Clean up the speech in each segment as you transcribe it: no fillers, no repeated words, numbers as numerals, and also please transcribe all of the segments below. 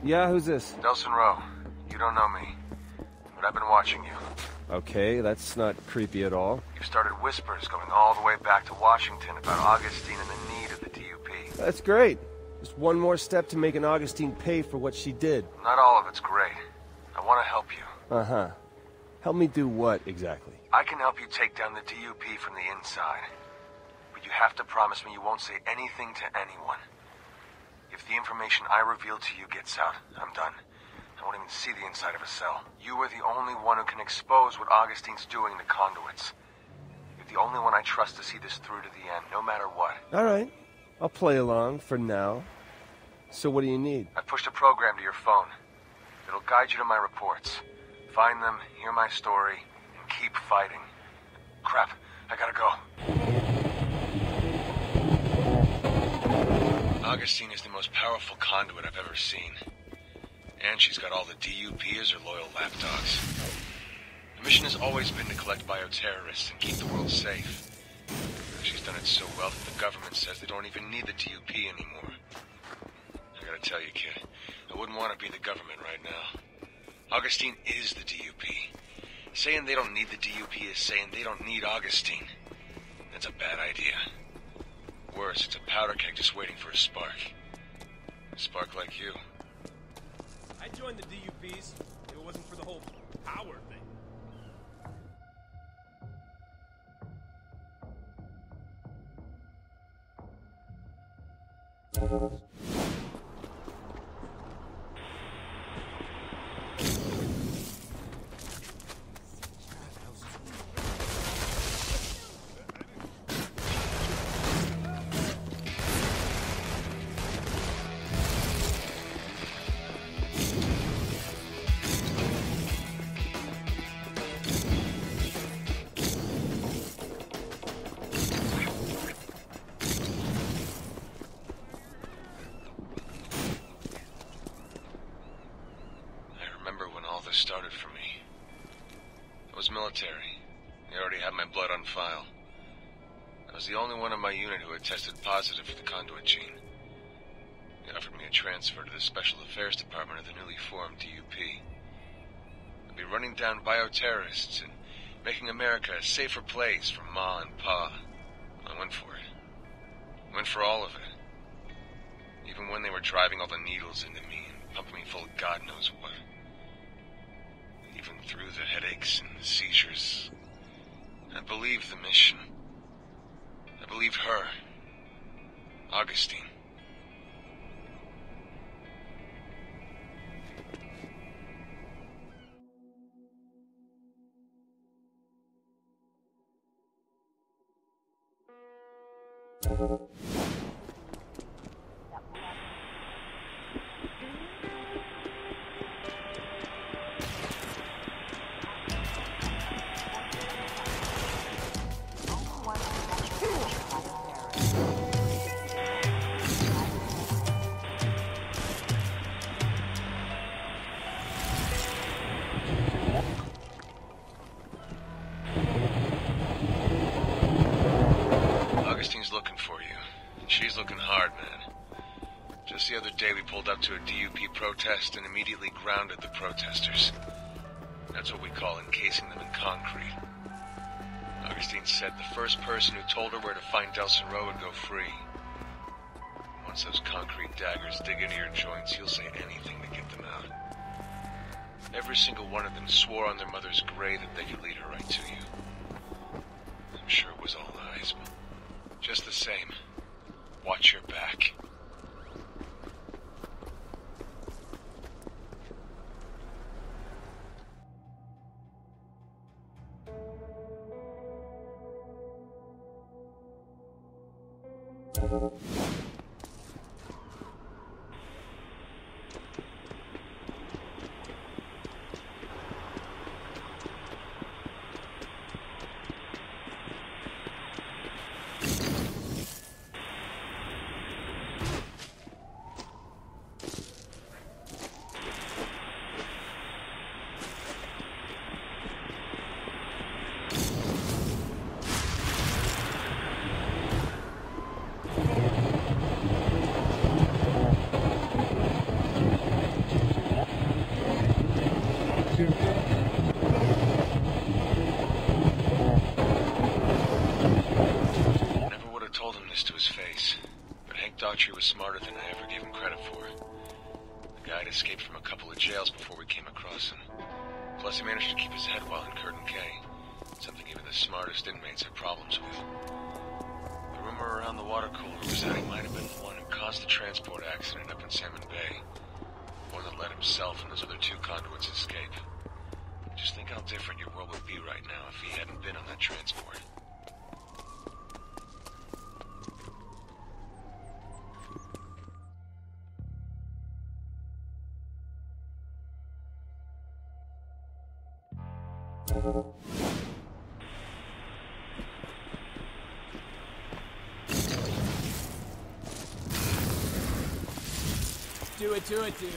Yeah, who's this? Delson Rowe. You don't know me, but I've been watching you. Okay, that's not creepy at all. You've started whispers going all the way back to Washington about Augustine and the need of the DUP. That's great. Just one more step to making Augustine pay for what she did. Not all of it's great. I want to help you. Uh-huh. Help me do what, exactly? I can help you take down the DUP from the inside. But you have to promise me you won't say anything to anyone. If the information I reveal to you gets out, I'm done. I won't even see the inside of a cell. You are the only one who can expose what Augustine's doing to conduits. You're the only one I trust to see this through to the end, no matter what. All right. I'll play along for now. So what do you need? I've pushed a program to your phone. It'll guide you to my reports. Find them, hear my story, and keep fighting. Crap, I gotta go. Augustine is the most powerful conduit I've ever seen. And she's got all the DUP as her loyal lapdogs. The mission has always been to collect bioterrorists and keep the world safe. She's done it so well that the government says they don't even need the DUP anymore. I gotta tell you, kid, I wouldn't want to be the government right now. Augustine is the DUP. Saying they don't need the DUP is saying they don't need Augustine. That's a bad idea. Worse, it's a powder keg just waiting for a spark. A spark like you. I joined the DUPs if it wasn't for the whole power thing. Started for me. I was military. They already had my blood on file. I was the only one in my unit who had tested positive for the conduit gene. They offered me a transfer to the Special Affairs Department of the newly formed DUP. I'd be running down bioterrorists and making America a safer place for Ma and Pa. I went for it. Went for all of it. Even when they were driving all the needles into me and pumping me full of God knows what. Even through the headaches and the seizures, I believed the mission. I believed her, Augustine. Augustine's looking for you. She's looking hard, man. Just the other day we pulled up to a DUP protest and immediately grounded the protesters. That's what we call encasing them in concrete. Augustine said the first person who told her where to find Delson Rowe would go free. Once those concrete daggers dig into your joints, you'll say anything to get them out. Every single one of them swore on their mother's grave that they could lead her right to you. I'm sure it was all lies, but just the same, watch your back. Autry was smarter than I ever gave him credit for. The guy had escaped from a couple of jails before we came across him. Plus, he managed to keep his head well in Curtin Cay, something even the smartest inmates had problems with. The rumor around the water cooler was that he might have been the one who caused the transport accident up in Salmon Bay, or that let himself and those other two conduits escape. Just think how different your world would be right now if he hadn't been on that transport. Do it, dude.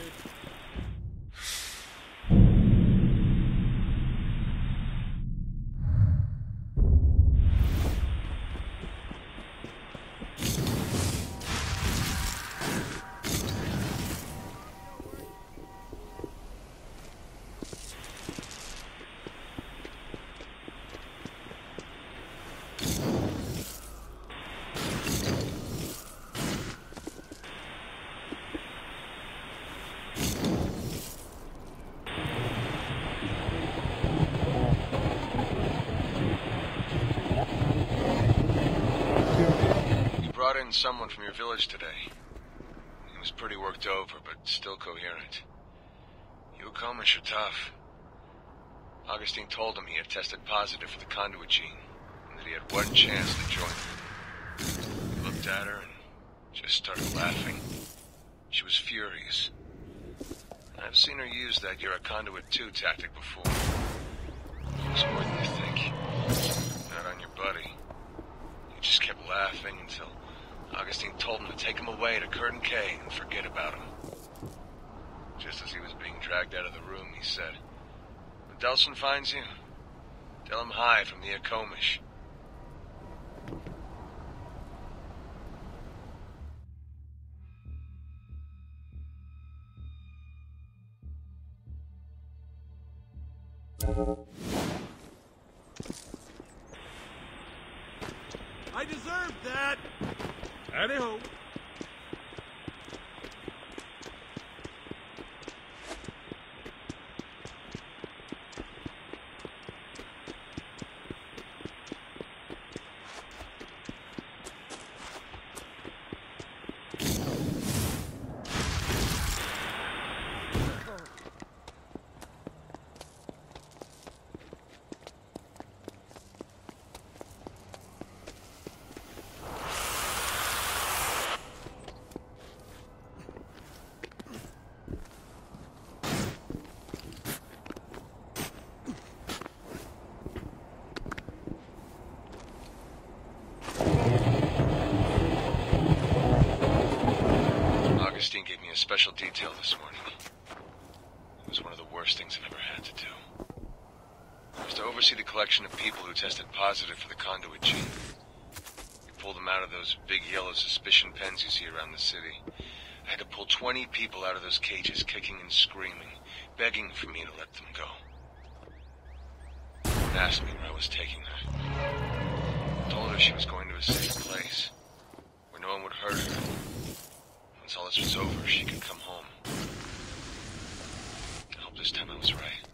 Someone from your village today. He was pretty worked over, but still coherent. You Akomish are tough. Augustine told him he had tested positive for the conduit gene, and that he had one chance to join them. He looked at her and just started laughing. She was furious. I've seen her use that "you're a conduit too" tactic before. It was more than you think. Not on your buddy. He just kept laughing until Augustine told him to take him away to Curtin Cay and forget about him. Just as he was being dragged out of the room, he said, "When Delson finds you, tell him hi from the Akomish." I deserved that! Anyhow. Augustine gave me a special detail this morning. It was one of the worst things I've ever had to do. It was to oversee the collection of people who tested positive for the conduit gene. We pulled them out of those big yellow suspicion pens you see around the city. I had to pull 20 people out of those cages, kicking and screaming, begging for me to let them go. They asked me where I was taking her. I told her she was going to a safe place, where no one would hurt her. Once all this was over, she could come home. I hope this time I was right.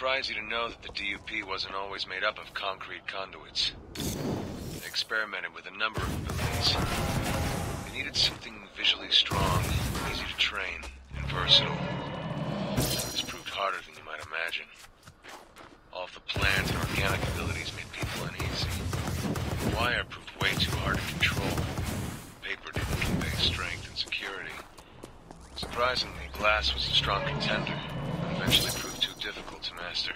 surprise you to know that the DUP wasn't always made up of concrete conduits. They experimented with a number of abilities. They needed something visually strong, easy to train, and versatile. This proved harder than you might imagine. All of the plans and organic abilities made people uneasy. The wire proved way too hard to control. Paper didn't convey strength and security. Surprisingly, glass was a strong contender, but eventually proved too difficult to master.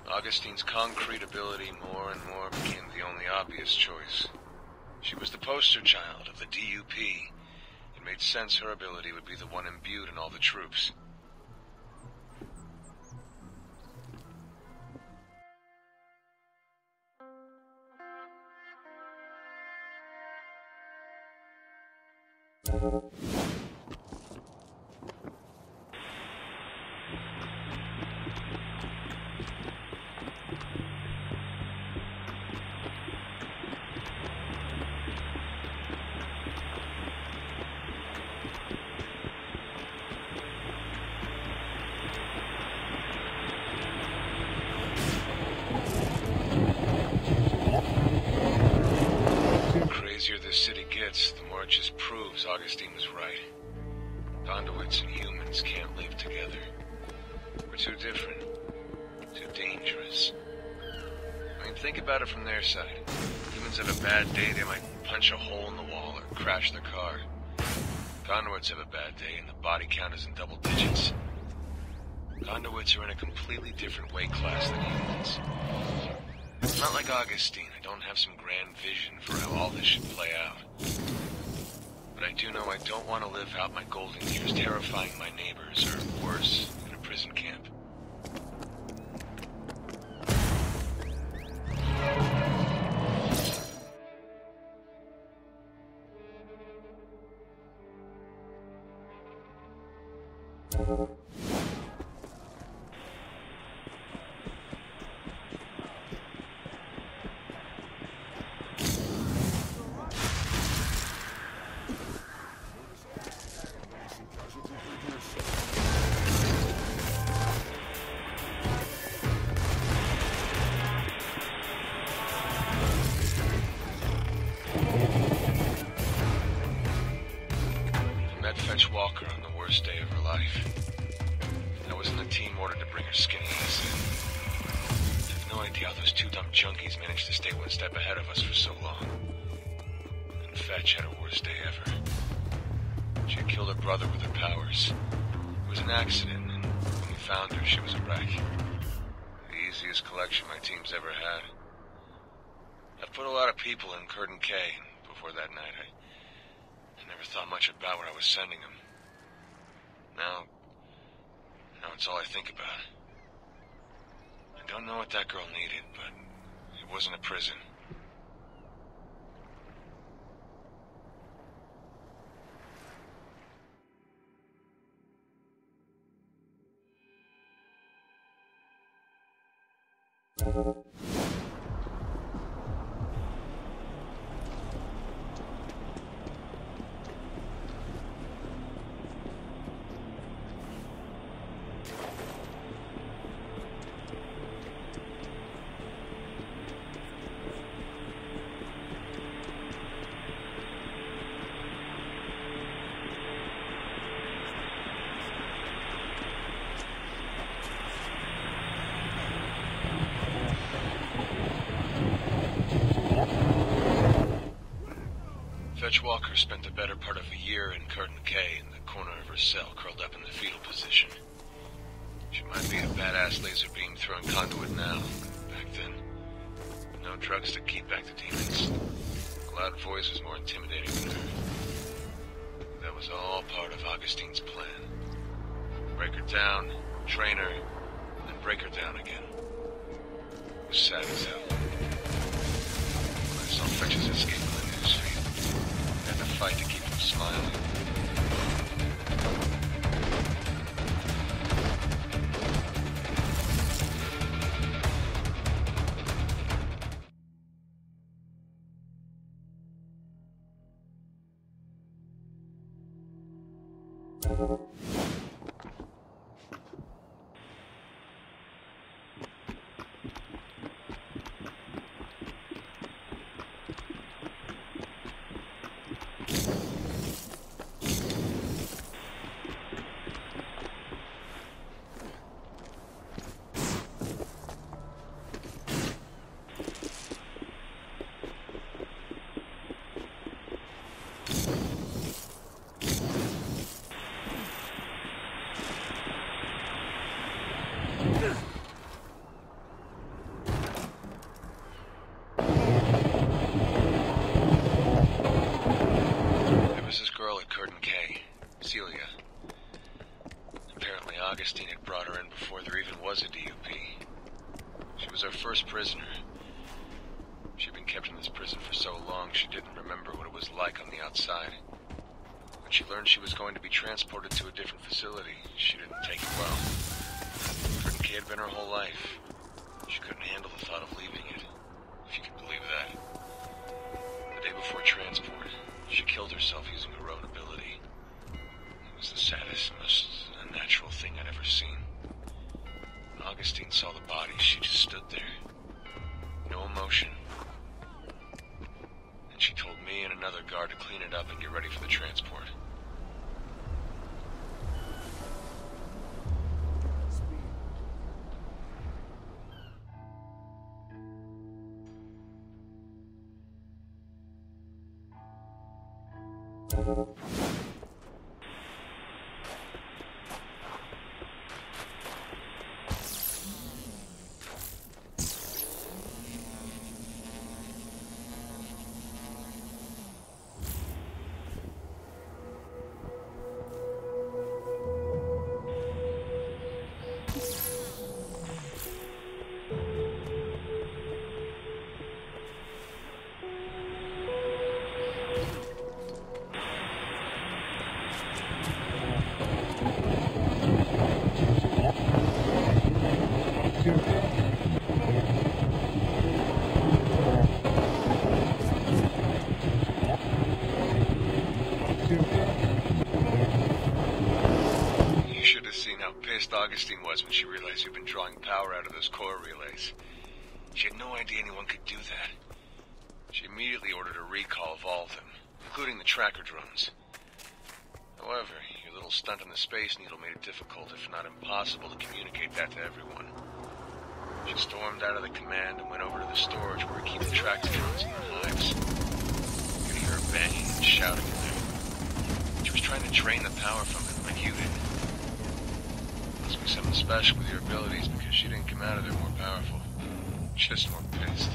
Augustine's concrete ability more and more became the only obvious choice. She was the poster child of the DUP. It made sense her ability would be the one imbued in all the troops. The crazier this city gets, the more it just proves Augustine was right. Conduits and humans can't live together. We're too different. Too dangerous. I mean, think about it from their side. Humans have a bad day, they might punch a hole in the wall or crash their car. Conduits have a bad day and the body count is in double digits. Conduits are in a completely different weight class than humans. It's not like Augustine. I don't have some grand vision for how all this should play out. But I do know I don't want to live out my golden years terrifying my neighbors, or worse, in a prison camp. Walker on the worst day of her life. I was in the team ordered to bring her skinny ass in. I have no idea how those two dumb junkies managed to stay one step ahead of us for so long. And Fetch had her worst day ever. She had killed her brother with her powers. It was an accident, and when we found her, she was a wreck. The easiest collection my team's ever had. I've put a lot of people in Curtin K, and before that night, I never thought much about where I was sending them. Now it's all I think about. I don't know what that girl needed, but it wasn't a prison. Fetch Walker spent the better part of a year in Curtin K in the corner of her cell, curled up in the fetal position. She might be a badass laser beam throwing conduit now. Back then, no drugs to keep back the demons. A loud voice was more intimidating than her. That was all part of Augustine's plan. Break her down, train her, then break her down again. It was sad as hell. When I saw Fetch's escape on the newsfeed, I had to fight to keep from smiling. was this girl at Curtin K, Celia. Apparently Augustine had brought her in before there even was a DUP. She was our first prisoner. She'd been kept in this prison for so long she didn't remember what it was like on the outside. When she learned she was going to be transported to a different facility, she didn't take it well. Curtin K had been her whole life. She couldn't handle the thought of leaving it, if you can believe that. The day before transport, she killed herself using her own ability. It was the saddest, most unnatural thing I'd ever seen. When Augustine saw the body, she just stood there. No emotion. And she told me and another guard to clean it up and get ready for the transport. Augustine was when she realized you'd been drawing power out of those core relays. She had no idea anyone could do that. She immediately ordered a recall of all of them, including the tracker drones. However, your little stunt on the Space Needle made it difficult, if not impossible, to communicate that to everyone. She stormed out of the command and went over to the storage where we keep the tracker drones in the hives. You could hear her banging and shouting in there. She was trying to drain the power from it, like you did. Must be something special with your abilities, because she didn't come out of there more powerful. Just more pissed.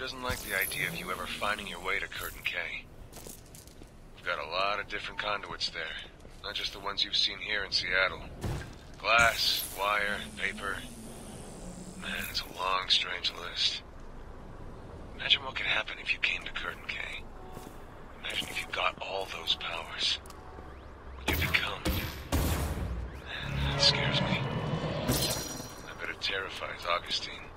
doesn't like the idea of you ever finding your way to Curtin K. We've got a lot of different conduits there, not just the ones you've seen here in Seattle. Glass, wire, paper. Man, it's a long, strange list. Imagine what could happen if you came to Curtin K. Imagine if you got all those powers. What you'd become. Man, that scares me. I bet it terrifies Augustine.